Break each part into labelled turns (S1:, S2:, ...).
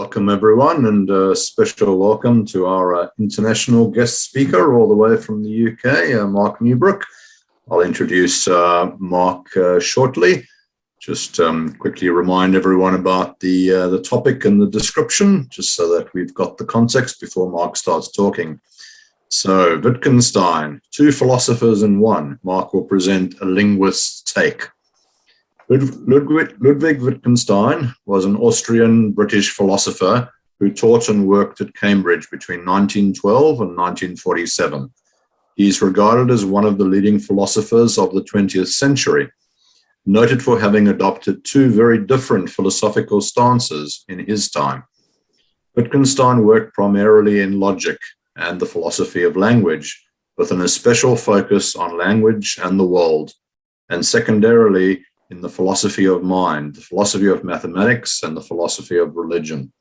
S1: welcome everyone, and a special welcome to our international guest speaker all the way from the UK, Mark Newbrook. I'll introduce Mark shortly. Just quickly remind everyone about the topic and the description, just so that we've got the context before Mark starts talking. So, Wittgenstein, two philosophers in one. Mark will present a linguist's take. Ludwig Wittgenstein was an Austrian-British philosopher who taught and worked at Cambridge between 1912 and 1947. He is regarded as one of the leading philosophers of the 20th century, noted for having adopted two very different philosophical stances in his time. Wittgenstein worked primarily in logic and the philosophy of language, with an especial focus on language and the world, and secondarily in the philosophy of mind, the philosophy of mathematics, and the philosophy of religion.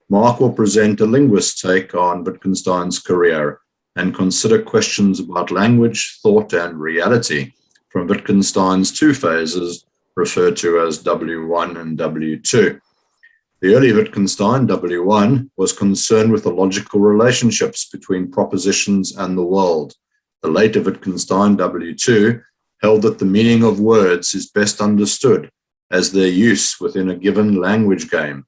S1: Mark will present a linguist's take on Wittgenstein's career and consider questions about language, thought, and reality from Wittgenstein's two phases referred to as W1 and W2. The early Wittgenstein, W1, was concerned with the logical relationships between propositions and the world. The later Wittgenstein, W2, held that the meaning of words is best understood as their use within a given language game.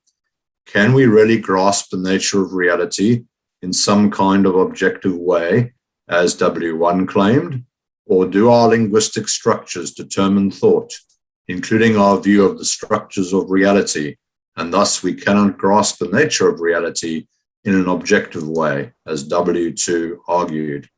S1: Can we really grasp the nature of reality in some kind of objective way, as W1 claimed, or do our linguistic structures determine thought, including our view of the structures of reality, and thus we cannot grasp the nature of reality in an objective way, as W2 argued?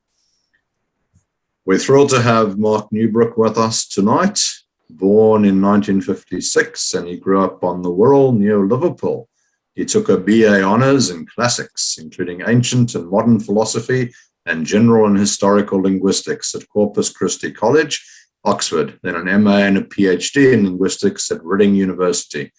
S1: We're thrilled to have Mark Newbrook with us tonight. Born in 1956, and he grew up on the Wirral near Liverpool. He took a BA Honours in Classics, including Ancient and Modern Philosophy and General and Historical Linguistics at Corpus Christi College, Oxford, then an MA and a PhD in Linguistics at Reading University.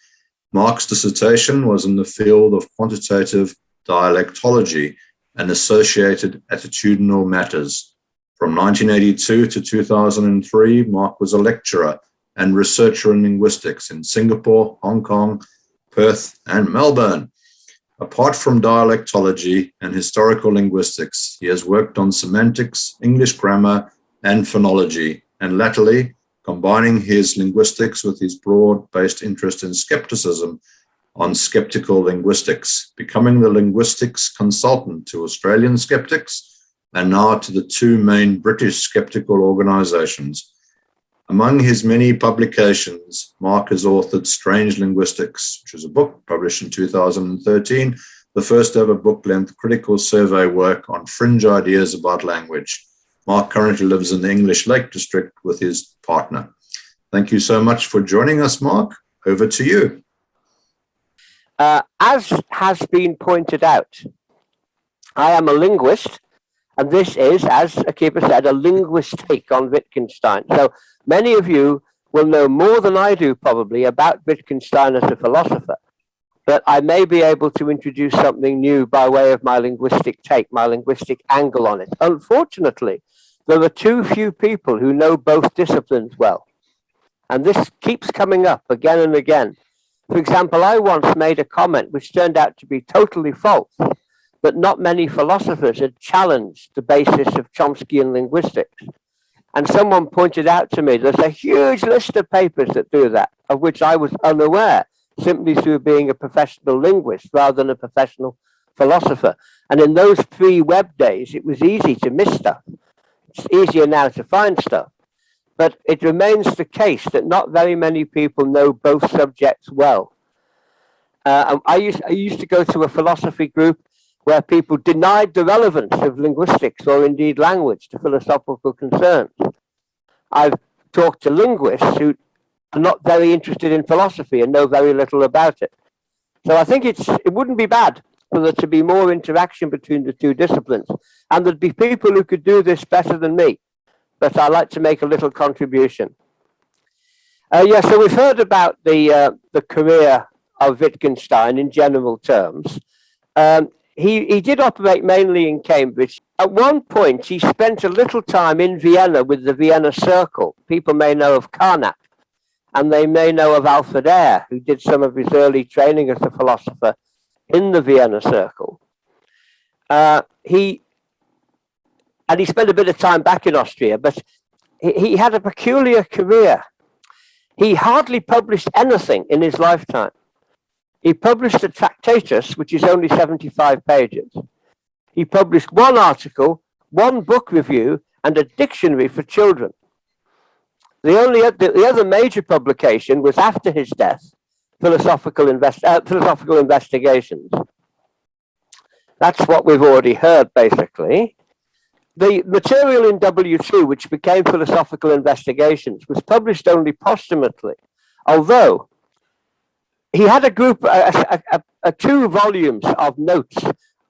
S1: Mark's dissertation was in the field of quantitative dialectology and associated attitudinal matters. From 1982 to 2003, Mark was a lecturer and researcher in linguistics in Singapore, Hong Kong, Perth, and Melbourne. Apart from dialectology and historical linguistics, he has worked on semantics, English grammar, and phonology, and latterly, combining his linguistics with his broad-based interest in skepticism, on skeptical linguistics, becoming the linguistics consultant to Australian skeptics and now to the two main British skeptical organisations. Among his many publications, Mark has authored Strange Linguistics, which is a book published in 2013, the first ever book-length critical survey work on fringe ideas about language. Mark currently lives in the English Lake District with his partner. Thank you so much for joining us, Mark. Over to you.
S2: As has been pointed out, I am a linguist, and this is, as Akiba said, a linguist's take on Wittgenstein. So many of you will know more than I do probably about Wittgenstein as a philosopher, but I may be able to introduce something new by way of my linguistic take, my linguistic angle on it. Unfortunately, there are too few people who know both disciplines well, and this keeps coming up again and again. For example, I once made a comment which turned out to be totally false, but not many philosophers had challenged the basis of Chomskyan linguistics. And someone pointed out to me, there's a huge list of papers that do that, of which I was unaware, simply through being a professional linguist rather than a professional philosopher. And in those pre-web days, it was easy to miss stuff. It's easier now to find stuff. But it remains the case that not very many people know both subjects well. I used to go to a philosophy group where people denied the relevance of linguistics or indeed language to philosophical concerns. I've talked to linguists who are not very interested in philosophy and know very little about it. So I think it wouldn't be bad for there to be more interaction between the two disciplines, and there'd be people who could do this better than me, but I'd like to make a little contribution. So we've heard about the career of Wittgenstein in general terms. He did operate mainly in Cambridge. At one point, he spent a little time in Vienna with the Vienna Circle. People may know of Carnap, and they may know of Alfred Eyre, who did some of his early training as a philosopher in the Vienna Circle. He spent a bit of time back in Austria, but he had a peculiar career. He hardly published anything in his lifetime. He published a Tractatus, which is only 75 pages. He published one article, one book review, and a dictionary for children. The other major publication was after his death, Philosophical Investigations. That's what we've already heard, basically. The material in W2, which became Philosophical Investigations, was published only posthumously, although he had a group, 2 volumes of notes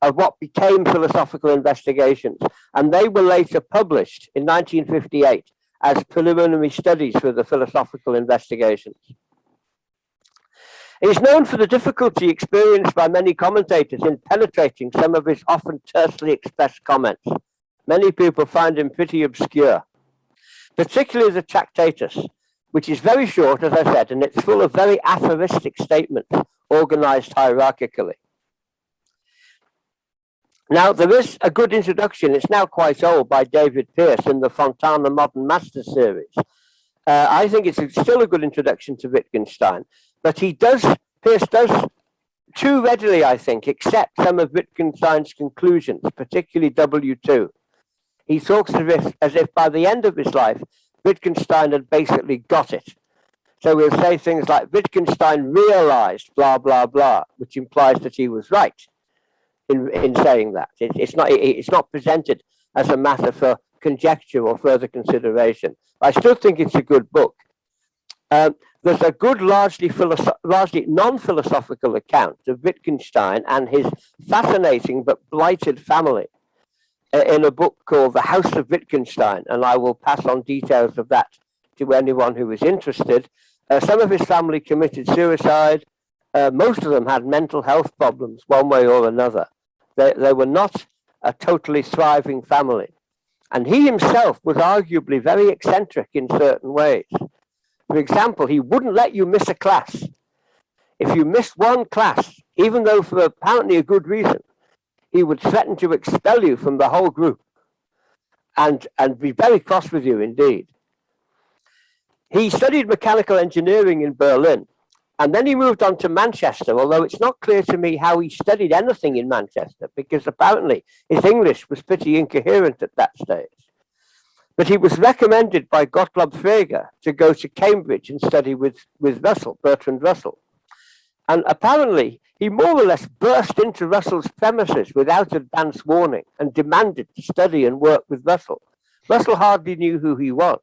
S2: of what became Philosophical Investigations, and they were later published in 1958 as preliminary studies for the Philosophical Investigations. He is known for the difficulty experienced by many commentators in penetrating some of his often tersely expressed comments. Many people find him pretty obscure, particularly the Tractatus, which is very short, as I said, and it's full of very aphoristic statements organized hierarchically. Now, there is a good introduction, it's now quite old, by David Pearce in the Fontana Modern Masters series. I think it's still a good introduction to Wittgenstein, but Pearce does too readily, I think, accept some of Wittgenstein's conclusions, particularly W2. He talks as if by the end of his life, Wittgenstein had basically got it. So we'll say things like Wittgenstein realized blah, blah, blah, which implies that he was right in saying that. It's not presented as a matter for conjecture or further consideration. I still think it's a good book. There's a good, largely non-philosophical account of Wittgenstein and his fascinating but blighted family in a book called The House of Wittgenstein, and I will pass on details of that to anyone who is interested. Some of his family committed suicide. Most of them had mental health problems one way or another. They were not a totally thriving family. And he himself was arguably very eccentric in certain ways. For example, he wouldn't let you miss a class. If you missed one class, even though for apparently a good reason, he would threaten to expel you from the whole group and be very cross with you indeed. He studied mechanical engineering in Berlin, and then he moved on to Manchester, although it's not clear to me how he studied anything in Manchester, because apparently his English was pretty incoherent at that stage. But he was recommended by Gottlob Frege to go to Cambridge and study with Bertrand Russell. And apparently, he more or less burst into Russell's premises without advance warning and demanded to study and work with Russell. Russell hardly knew who he was.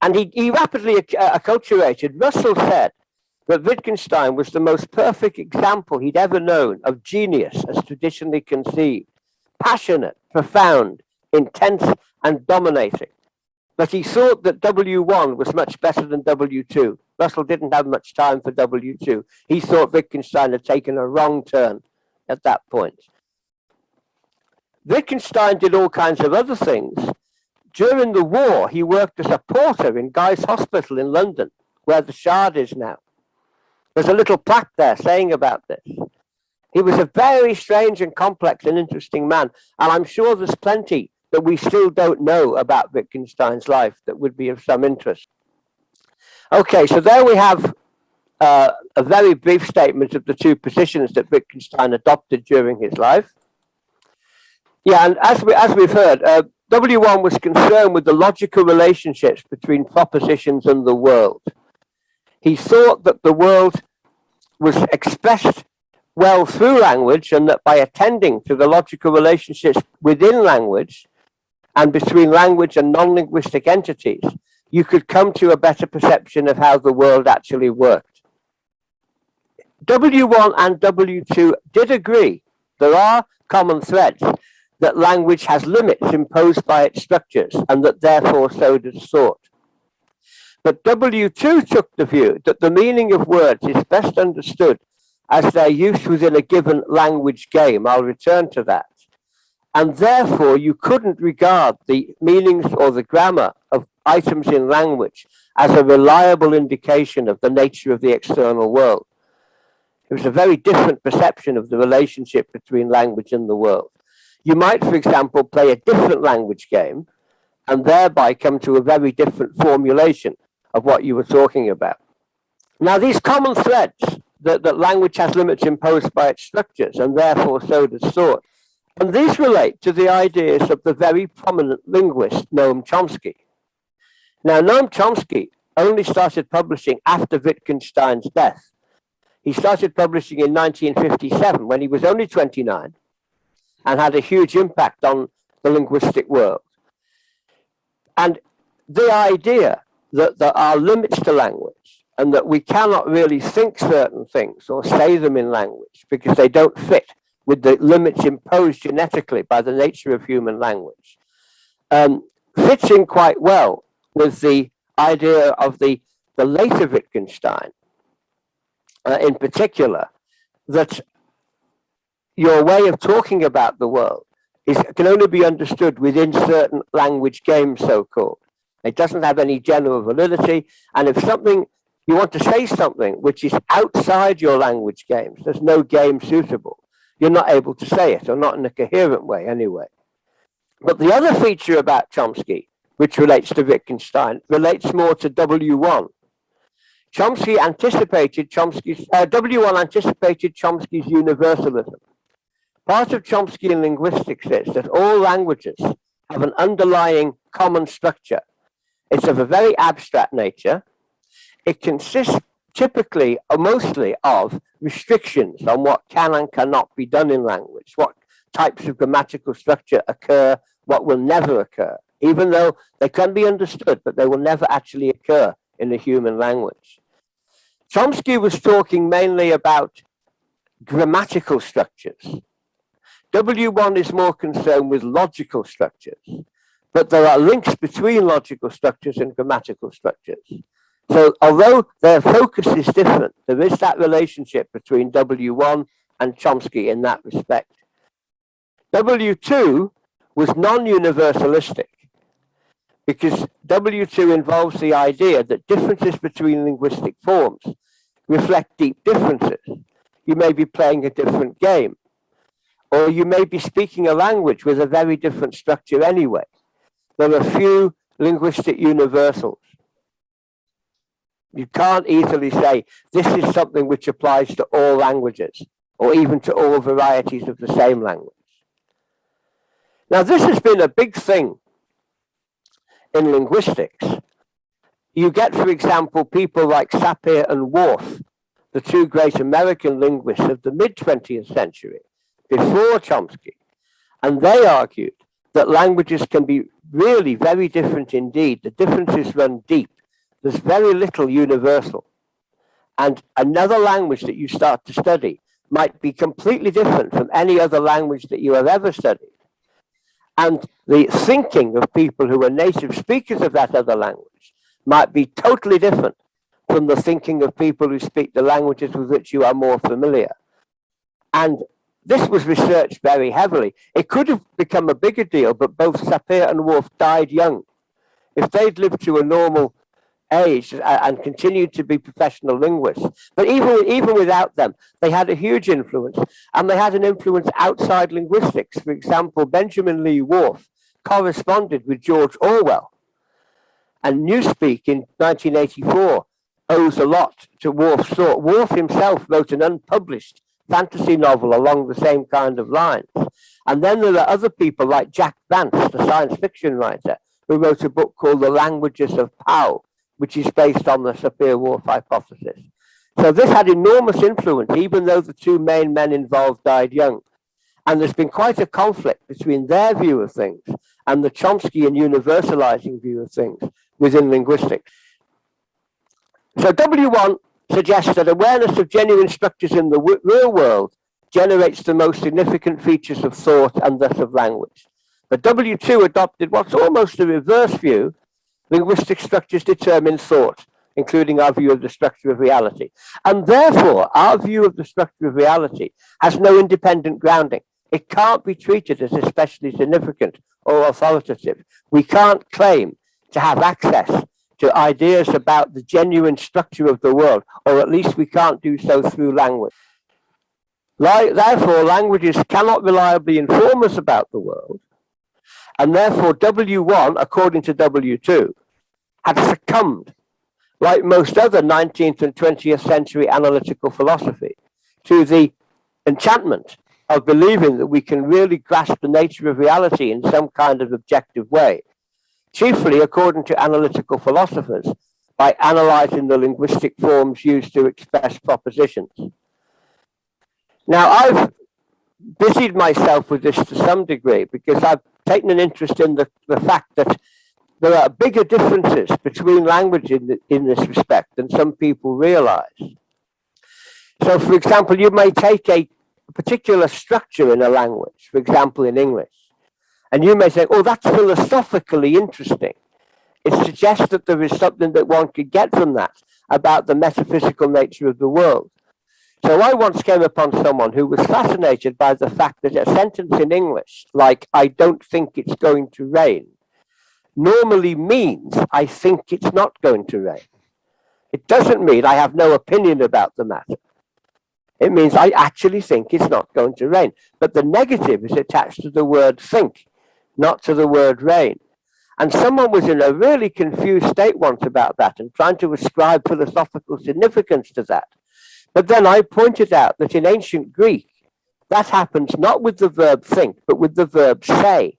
S2: And he rapidly acculturated. Russell said that Wittgenstein was the most perfect example he'd ever known of genius as traditionally conceived. Passionate, profound, intense, and dominating. But he thought that W1 was much better than W2. Russell didn't have much time for W2. He thought Wittgenstein had taken a wrong turn at that point. Wittgenstein did all kinds of other things. During the war, he worked as a porter in Guy's Hospital in London, where the Shard is now. There's a little plaque there saying about this. He was a very strange and complex and interesting man, and I'm sure there's plenty that we still don't know about Wittgenstein's life that would be of some interest. Okay, so there we have a very brief statement of the 2 positions that Wittgenstein adopted during his life. Yeah, and as we've heard, W1 was concerned with the logical relationships between propositions and the world. He thought that the world was expressed well through language, and that by attending to the logical relationships within language and between language and non-linguistic entities, you could come to a better perception of how the world actually worked. W1 and W2 did agree. There are common threads, that language has limits imposed by its structures, and that therefore so does thought. But W2 took the view that the meaning of words is best understood as their use within a given language game. I'll return to that. And therefore, you couldn't regard the meanings or the grammar of items in language as a reliable indication of the nature of the external world. It was a very different perception of the relationship between language and the world. You might, for example, play a different language game and thereby come to a very different formulation of what you were talking about. Now, these common threads that language has limits imposed by its structures, and therefore so does thought, and these relate to the ideas of the very prominent linguist Noam Chomsky. Now, Noam Chomsky only started publishing after Wittgenstein's death. He started publishing in 1957 when he was only 29 and had a huge impact on the linguistic world. And the idea that there are limits to language and that we cannot really think certain things or say them in language because they don't fit with the limits imposed genetically by the nature of human language, fits in quite well with the idea of the later Wittgenstein, in particular, that your way of talking about the world can only be understood within certain language games, so-called. It doesn't have any general validity, and if you want to say something which is outside your language games, there's no game suitable. You're not able to say it, or not in a coherent way anyway. But the other feature about Chomsky, which relates to Wittgenstein, relates more to W1. W1 anticipated Chomsky's universalism. Part of Chomskyan linguistics is that all languages have an underlying common structure. It's of a very abstract nature. It consists typically or mostly of restrictions on what can and cannot be done in language, what types of grammatical structure occur, what will never occur, even though they can be understood, but they will never actually occur in a human language. Chomsky was talking mainly about grammatical structures. W1 is more concerned with logical structures, but there are links between logical structures and grammatical structures. So although their focus is different, there is that relationship between W1 and Chomsky in that respect. W2 was non-universalistic because W2 involves the idea that differences between linguistic forms reflect deep differences. You may be playing a different game, or you may be speaking a language with a very different structure anyway. There are few linguistic universals. You can't easily say this is something which applies to all languages or even to all varieties of the same language. Now, this has been a big thing in linguistics. You get, for example, people like Sapir and Whorf, the two great American linguists of the mid-20th century, before Chomsky, and they argued that languages can be really very different indeed. The differences run deep. There's very little universal. And another language that you start to study might be completely different from any other language that you have ever studied. And the thinking of people who are native speakers of that other language might be totally different from the thinking of people who speak the languages with which you are more familiar. And this was researched very heavily. It could have become a bigger deal, but both Sapir and Whorf died young. If they'd lived to a normal age and continued to be professional linguists, but even without them, they had a huge influence, and they had an influence outside linguistics. For example, Benjamin Lee Whorf corresponded with George Orwell, and Newspeak in 1984 owes a lot to Whorf's thought. Whorf himself wrote an unpublished fantasy novel along the same kind of lines. And then there are other people like Jack Vance, the science fiction writer, who wrote a book called The Languages of Pow, which is based on the Sapir-Whorf hypothesis. So this had enormous influence, even though the two main men involved died young. And there's been quite a conflict between their view of things and the Chomskyan universalizing view of things within linguistics. So W1 suggests that awareness of genuine structures in the real world generates the most significant features of thought and thus of language. But W2 adopted what's almost the reverse view. Linguistic structures determine thought, including our view of the structure of reality. And therefore, our view of the structure of reality has no independent grounding. It can't be treated as especially significant or authoritative. We can't claim to have access to ideas about the genuine structure of the world, or at least we can't do so through language. Therefore, languages cannot reliably inform us about the world, and therefore W1, according to W2, had succumbed, like most other 19th and 20th century analytical philosophy, to the enchantment of believing that we can really grasp the nature of reality in some kind of objective way, chiefly, according to analytical philosophers, by analyzing the linguistic forms used to express propositions. Now, I've busied myself with this to some degree because I've taken an interest in the fact that there are bigger differences between languages in this respect than some people realize. So, for example, you may take a particular structure in a language, for example, in English, and you may say, oh, that's philosophically interesting. It suggests that there is something that one could get from that about the metaphysical nature of the world. So I once came upon someone who was fascinated by the fact that a sentence in English, like, I don't think it's going to rain, normally means I think it's not going to rain. It doesn't mean I have no opinion about the matter. It means I actually think it's not going to rain. But the negative is attached to the word think, not to the word rain. And someone was in a really confused state once about that and trying to ascribe philosophical significance to that. But then I pointed out that in ancient Greek, that happens not with the verb think, but with the verb say.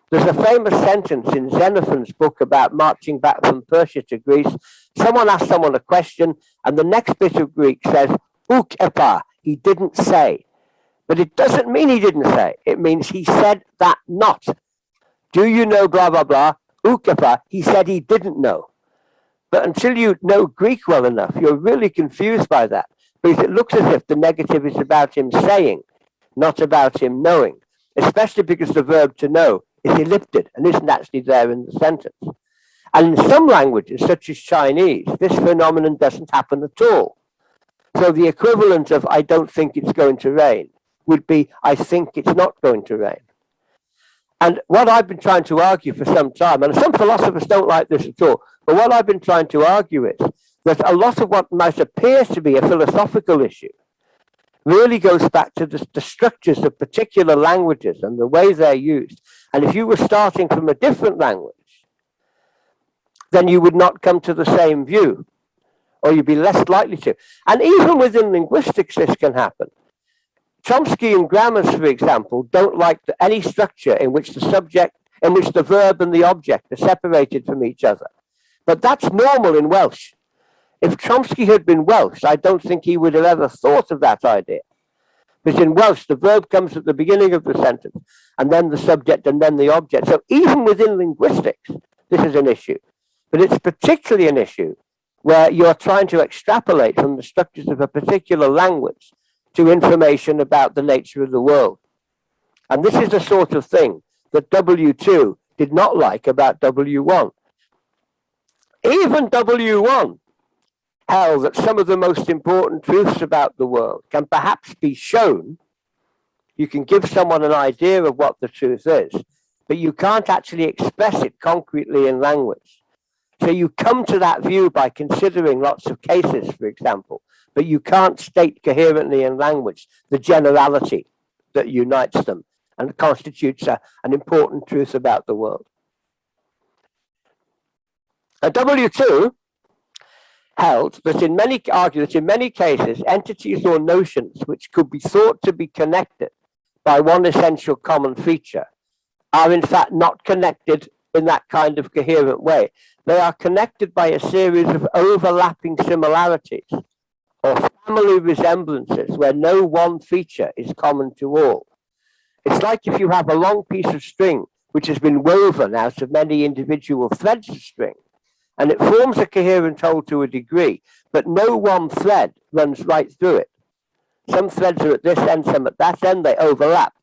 S2: There's a famous sentence in Xenophon's book about marching back from Persia to Greece. Someone asks someone a question, and the next bit of Greek says, uk epa, he didn't say. But it doesn't mean he didn't say. It means he said that not. Do you know blah, blah, blah? Uk epa, he said he didn't know. But until you know Greek well enough, you're really confused by that, because it looks as if the negative is about him saying, not about him knowing, especially because the verb to know is ellipted and isn't actually there in the sentence. And in some languages, such as Chinese, this phenomenon doesn't happen at all. So the equivalent of I don't think it's going to rain would be I think it's not going to rain. And what I've been trying to argue for some time, and some philosophers don't like this at all, but what I've been trying to argue is that a lot of what might appear to be a philosophical issue really goes back to the structures of particular languages and the way they're used. And if you were starting from a different language, then you would not come to the same view, or you'd be less likely to. And even within linguistics, this can happen. Chomsky grammars, for example, don't like any structure in which the verb and the object are separated from each other. But that's normal in Welsh. If Chomsky had been Welsh, I don't think he would have ever thought of that idea. Because in Welsh, the verb comes at the beginning of the sentence, and then the subject, and then the object. So even within linguistics, this is an issue. But it's particularly an issue where you're trying to extrapolate from the structures of a particular language to information about the nature of the world. And this is the sort of thing that W2 did not like about W1. Even W1 held that some of the most important truths about the world can perhaps be shown. You can give someone an idea of what the truth is, but you can't actually express it concretely in language. So you come to that view by considering lots of cases, for example, but you can't state coherently in language the generality that unites them and constitutes an important truth about the world. And W2 held that in many cases, entities or notions which could be thought to be connected by one essential common feature are in fact not connected in that kind of coherent way. They are connected by a series of overlapping similarities or family resemblances where no one feature is common to all. It's like if you have a long piece of string which has been woven out of many individual threads of string, and it forms a coherent whole to a degree, but no one thread runs right through it. Some threads are at this end, some at that end, they overlap,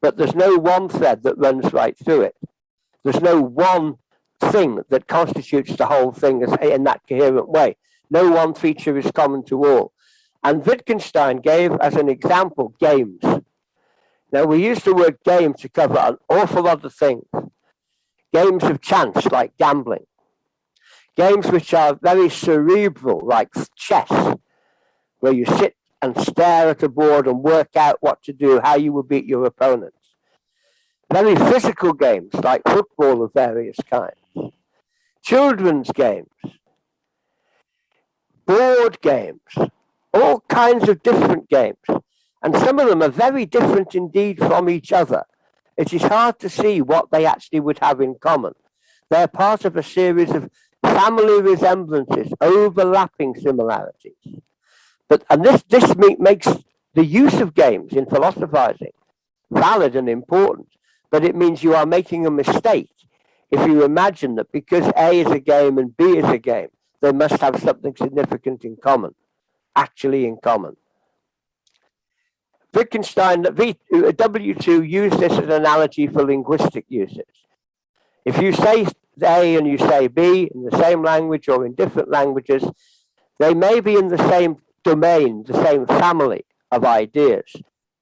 S2: but there's no one thread that runs right through it. There's no one thing that constitutes the whole thing in that coherent way. No one feature is common to all. And Wittgenstein gave as an example games. Now, we use the word game to cover an awful lot of things. Games of chance, like gambling. Games which are very cerebral, like chess, where you sit and stare at a board and work out what to do, how you will beat your opponents. Very physical games like football of various kinds. Children's games. Board games. All kinds of different games. And some of them are very different indeed from each other. It is hard to see what they actually would have in common. They're part of a series of family resemblances, overlapping similarities. And this makes the use of games in philosophizing valid and important, but it means you are making a mistake if you imagine that because A is a game and B is a game, they must have something significant in common, actually in common. Wittgenstein, W2 used this as an analogy for linguistic uses. If you say A and you say B in the same language or in different languages, they may be in the same domain, the same family of ideas,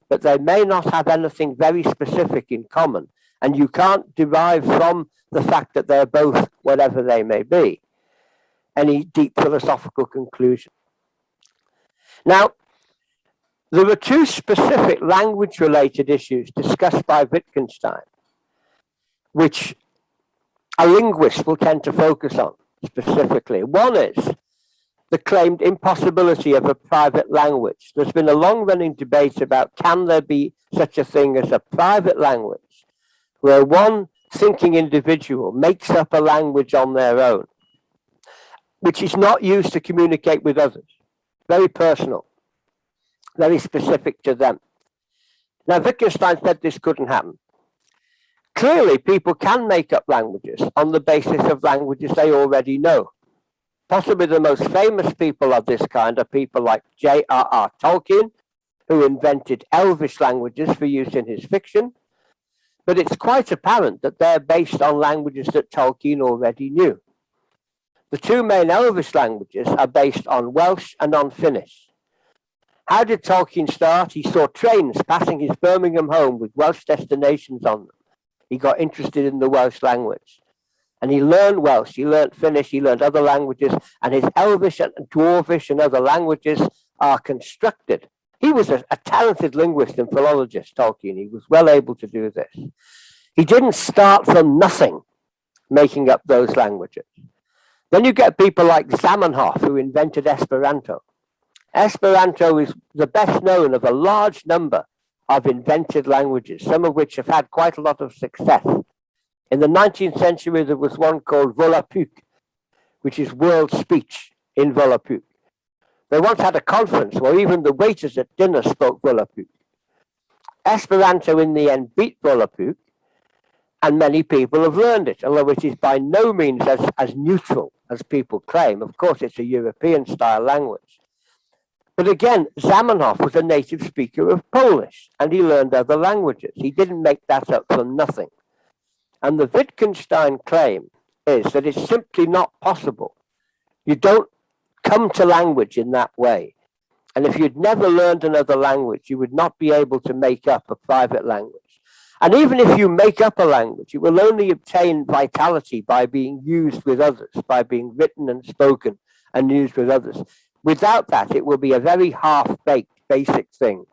S2: but they may not have anything very specific in common. And you can't derive from the fact that they're both whatever they may be any deep philosophical conclusion. Now, there were two specific language-related issues discussed by Wittgenstein, which a linguist will tend to focus on specifically. One is the claimed impossibility of a private language. There's been a long-running debate about can there be such a thing as a private language where one thinking individual makes up a language on their own, which is not used to communicate with others. Very personal, very specific to them. Now, Wittgenstein said this couldn't happen. Clearly, people can make up languages on the basis of languages they already know. Possibly the most famous people of this kind are people like J.R.R. Tolkien, who invented Elvish languages for use in his fiction. But it's quite apparent that they're based on languages that Tolkien already knew. The two main Elvish languages are based on Welsh and on Finnish. How did Tolkien start? He saw trains passing his Birmingham home with Welsh destinations on them. He got interested in the Welsh language. And he learned Welsh, he learned Finnish, he learned other languages, and his Elvish and Dwarvish and other languages are constructed. He was a talented linguist and philologist, Tolkien. He was well able to do this. He didn't start from nothing making up those languages. Then you get people like Zamenhof, who invented Esperanto. Esperanto is the best known of a large number of invented languages, some of which have had quite a lot of success. In the 19th century, there was one called Volapük, which is world speech in Volapük. They once had a conference where even the waiters at dinner spoke Volapük. Esperanto in the end beat Volapük, and many people have learned it, although it is by no means as neutral as people claim. Of course, it's a European-style language. But again, Zamenhof was a native speaker of Polish, and he learned other languages. He didn't make that up from nothing. And the Wittgenstein claim is that it's simply not possible. You don't come to language in that way. And if you'd never learned another language, you would not be able to make up a private language. And even if you make up a language, it will only obtain vitality by being used with others, by being written and spoken and used with others. Without that, it will be a very half-baked, basic thing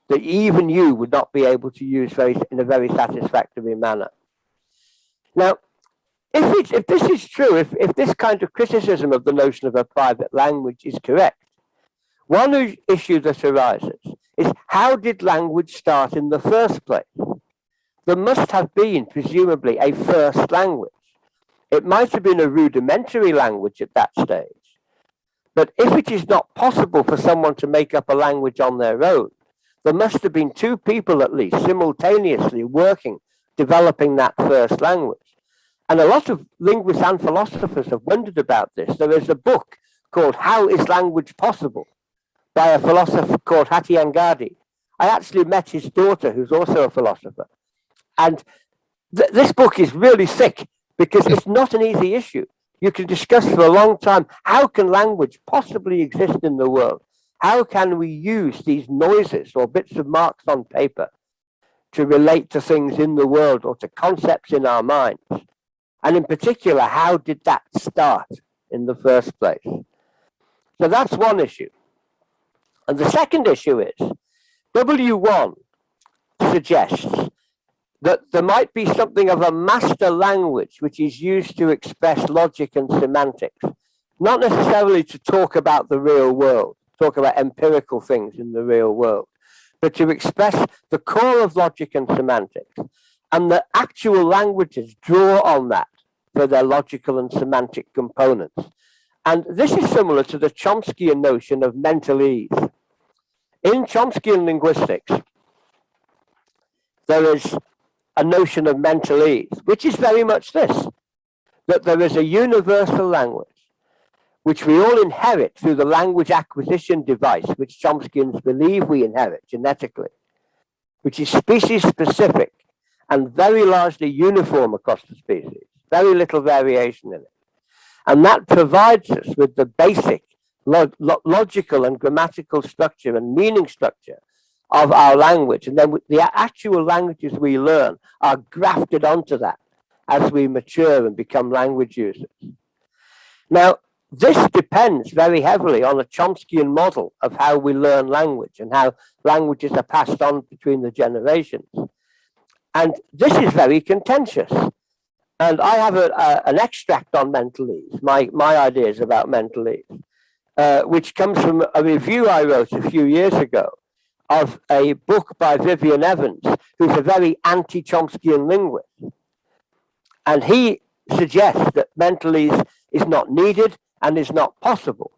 S2: that even you would not be able to use in a very satisfactory manner. Now, if this is true, if this kind of criticism of the notion of a private language is correct, one issue that arises is how did language start in the first place? There must have been, presumably, a first language. It might have been a rudimentary language at that stage. But if it is not possible for someone to make up a language on their own, there must have been two people at least simultaneously working, developing that first language. And a lot of linguists and philosophers have wondered about this. There is a book called How is Language Possible? By a philosopher called Hathiangadi. I actually met his daughter, who's also a philosopher. And this book is really thick because it's not an easy issue. You can discuss for a long time, how can language possibly exist in the world? How can we use these noises or bits of marks on paper to relate to things in the world or to concepts in our minds? And in particular, how did that start in the first place? So that's one issue. And the second issue is W1 suggests that there might be something of a master language which is used to express logic and semantics, not necessarily to talk about the real world, talk about empirical things in the real world, but to express the core of logic and semantics. And the actual languages draw on that for their logical and semantic components. And this is similar to the Chomskyan notion of mental ease. In Chomskyan linguistics, there is a notion of mental ease, which is very much this, that there is a universal language, which we all inherit through the language acquisition device, which Chomskyans believe we inherit genetically, which is species specific and very largely uniform across the species, very little variation in it. And that provides us with the basic logical and grammatical structure and meaning structure of our language. And then the actual languages we learn are grafted onto that as we mature and become language users. Now, this depends very heavily on a Chomskyan model of how we learn language and how languages are passed on between the generations. And this is very contentious. And I have an extract on mental ease, my ideas about mental ease, which comes from a review I wrote a few years ago of a book by Vivian Evans, who's a very anti-Chomskyan linguist. And he suggests that mental ease is not needed and is not possible.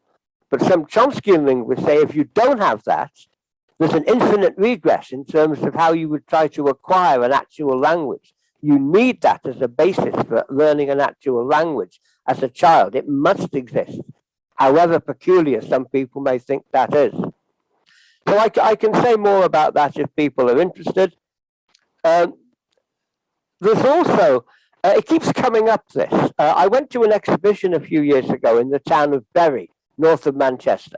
S2: But some Chomskyan linguists say if you don't have that, there's an infinite regress in terms of how you would try to acquire an actual language. You need that as a basis for learning an actual language as a child. It must exist, however peculiar some people may think that is. So I can say more about that if people are interested. There's also, it keeps coming up this. I went to an exhibition a few years ago in the town of Bury, north of Manchester.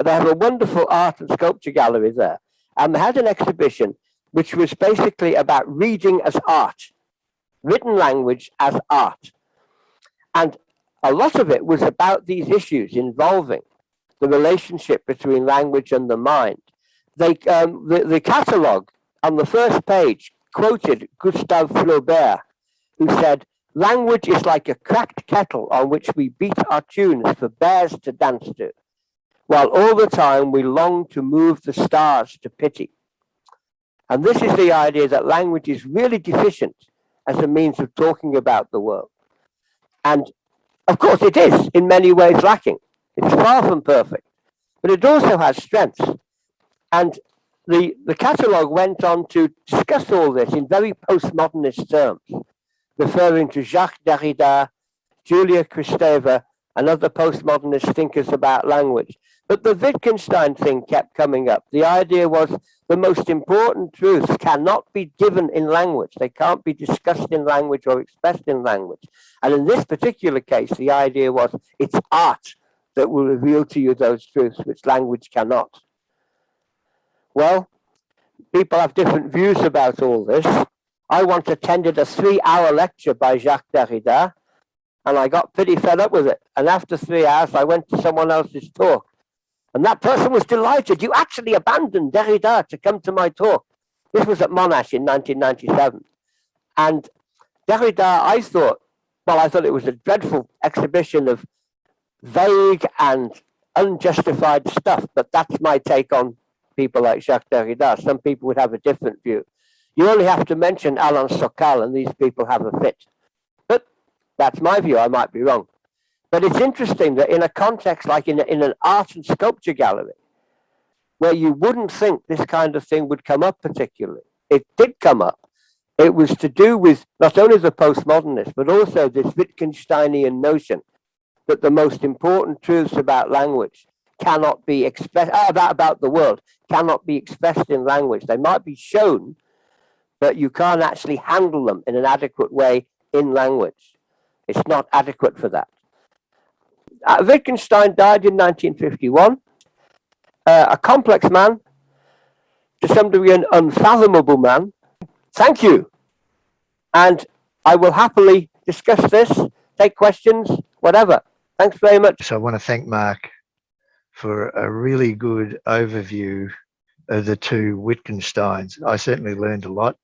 S2: They have a wonderful art and sculpture gallery there. And they had an exhibition which was basically about reading as art, written language as art. And a lot of it was about these issues involving the relationship between language and the mind. The catalogue on the first page quoted Gustave Flaubert, who said, "Language is like a cracked kettle on which we beat our tunes for bears to dance to, while all the time we long to move the stars to pity." And this is the idea that language is really deficient as a means of talking about the world. And of course it is in many ways lacking. It's far from perfect, but it also has strengths. And the catalogue went on to discuss all this in very postmodernist terms, referring to Jacques Derrida, Julia Kristeva, and other postmodernist thinkers about language. But the Wittgenstein thing kept coming up. The idea was the most important truths cannot be given in language. They can't be discussed in language or expressed in language. And in this particular case, the idea was it's art that will reveal to you those truths which language cannot. Well, people have different views about all this. I once attended a 3-hour lecture by Jacques Derrida, and I got pretty fed up with it. And after 3 hours, I went to someone else's talk. And that person was delighted. "You actually abandoned Derrida to come to my talk." This was at Monash in 1997. And Derrida, I thought it was a dreadful exhibition of vague and unjustified stuff. But that's my take on people like Jacques Derrida. Some people would have a different view. You only have to mention Alain Sokal and these people have a fit. But that's my view. I might be wrong. But it's interesting that in a context like in an art and sculpture gallery, where you wouldn't think this kind of thing would come up particularly, it did come up. It was to do with not only the postmodernists, but also this Wittgensteinian notion that the most important truths about language cannot be expressed, about the world, cannot be expressed in language. They might be shown, but you can't actually handle them in an adequate way in language. It's not adequate for that. Wittgenstein died in 1951, a complex man, to some degree an unfathomable man. Thank you. And I will happily discuss this, take questions, whatever. Thanks very much.
S3: So I want to thank Mark for a really good overview of the two Wittgensteins. I certainly learned a lot.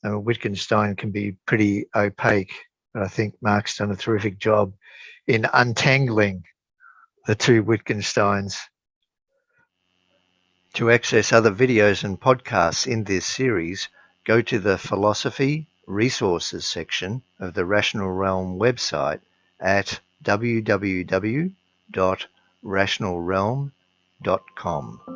S3: Wittgenstein can be pretty opaque, but I think Mark's done a terrific job in untangling the two Wittgensteins. To access other videos and podcasts in this series, go to the Philosophy Resources section of the Rational Realm website at www.rationalrealm.com.